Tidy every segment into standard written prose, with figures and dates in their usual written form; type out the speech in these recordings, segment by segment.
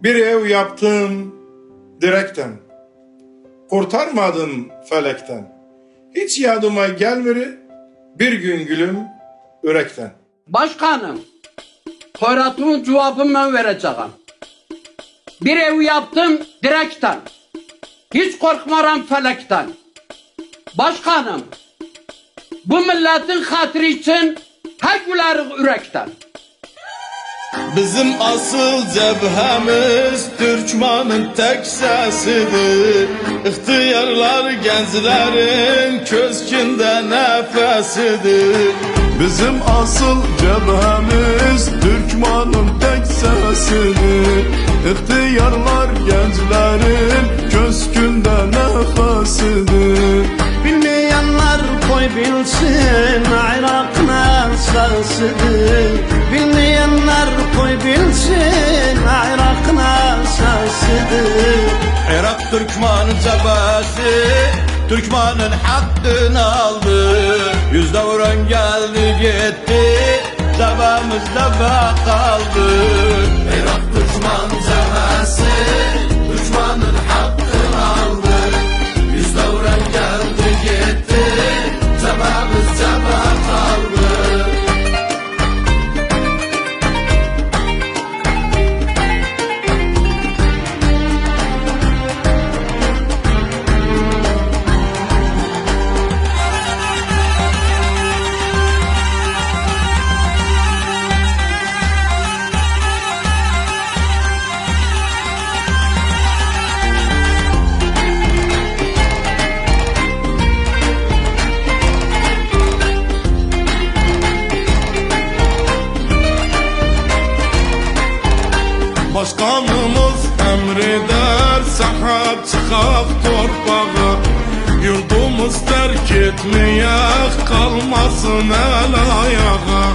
Bir ev yaptım direkten, kurtarmadım felekten. Hiç yadıma gelmedi bir gün gülüm ürekten. Başkanım, Horat'ın cevabını ben vereceğim. Bir ev yaptım direkten, hiç korkmaram felekten. Başkanım, bu milletin hatırı için her gülerik ürekten. Bizim asıl cebhemiz Türkmanın tek sesidir. İhtiyarlar gençlerin köşkünde nefesidir. Bizim asıl cebhemiz Türkmanın tek sesidir. İhtiyarlar gençlerin köşkünde nefesidir. Bilmeyenler koy bilsin Irak'ın sesidir. Bilmeyenler koy bilsin Irak'ın sesidir. Irak Türkmanın cebhesi Türkmanın hakkını aldı. Yüzde vuran geldi gitti, cebhemizde bak kaldı. Irak Türkman cebhesi Türkmanın hakkını aldı. Yüzde vuran geldi gitti, cebhemizde bak kaldı. Başkanımız emreder sahab çıkak torpağa. Yurdumuz terk etmeyek kalmasın el ayağa.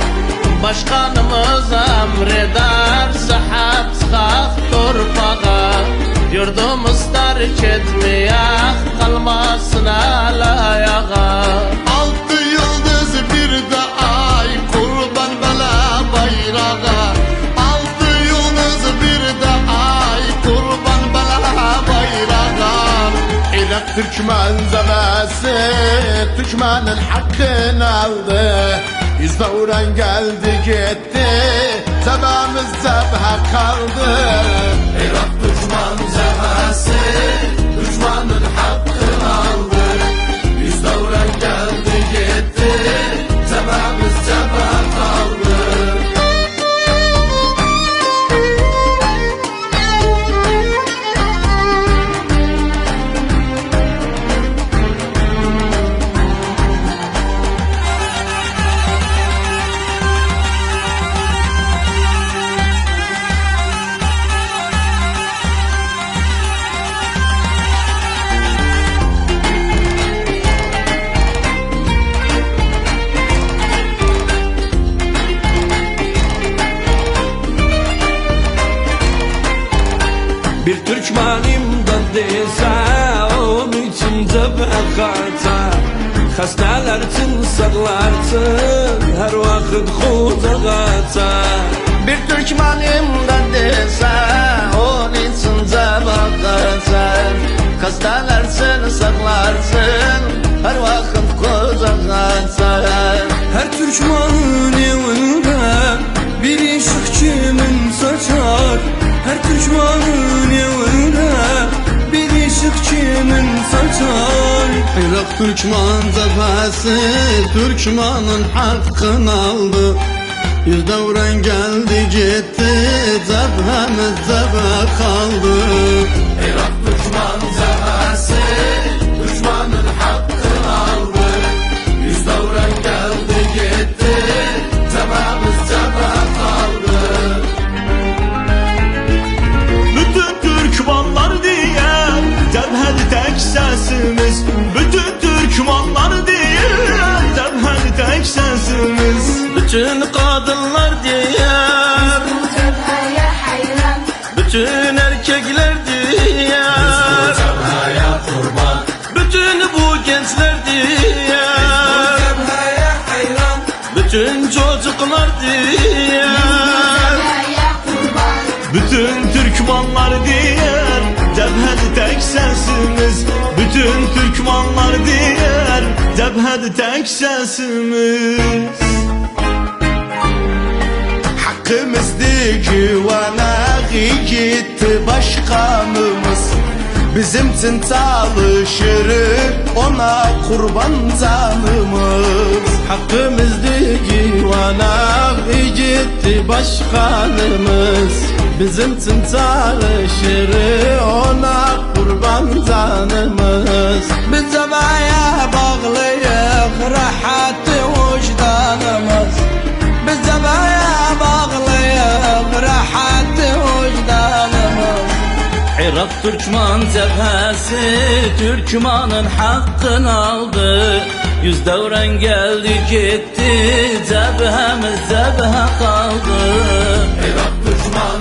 Başkanımız emreder sahab çıkak torpağa. Yurdumuz terk etmeyek kalmasın el ayağa. Altı yıldız bir de ay kurban bela bayrağa. Altı yıldız bir de ay kurban bela bayrağa. Irak Türkmen zemesi Türkmenin hakkını aldı. Yüzde vuran geldi gitti, cebhemiz cebhe kaldı. Irak Türkmen zemesi Türkmenin hakkını aldı. Yüzde vuran geldi gitti, cebhemiz cebhe kaldı. Bir Türkmenimden dese onun için cebhe kaça. Hastalar için sağlar için her vakit huda kaça. Bir Türkmenimden dese onun için cevap kaçar. Hastalar saklarsın her vakit koca kaçar. Her Türkmen'in evinde bir ışık kimin saçar. Her Türkmen'in evinde bir ışık kimin saçar. Irak Türkmen cebhesi Türkmanın hakkını aldı. Yüzde vuran geldi gitti, cebhemiz cebhe kaldı. Irak Türkmen cebhesi Türkmenin hakkını aldı. Yüzde vuran geldi gitti, cebhemiz cebhe kaldı. Bütün Türkmenler diye cebheli tek sesimiz. Bütün Türkmenler diye cebheli tek sesimiz. Bütün kadınlar diyer, bütün erkekler diyer, bütün bu gençler diyer, bütün çocuklar diyer, Bütün Türkmenler Türkmanlar diyer Cebhede tek sesimiz Bütün Türkmanlar diyer Cebhede tek sesimiz Hakkımızdı güveneği gitti başkanımız Bizim için çalışır ona kurban canımız Hakkımızdı güveneği gitti başkanımız Bizim için çalışır ona kurban canımız Biz cebaya bağlıyıq rahatı vicdanımız Biz cebaya bağlıyıq rahatı vicdanımız Irak Türkman cephesi Türkmanın hakkını aldı Yüz devren geldi gitti Cephemiz cephe kaldı Irak düşman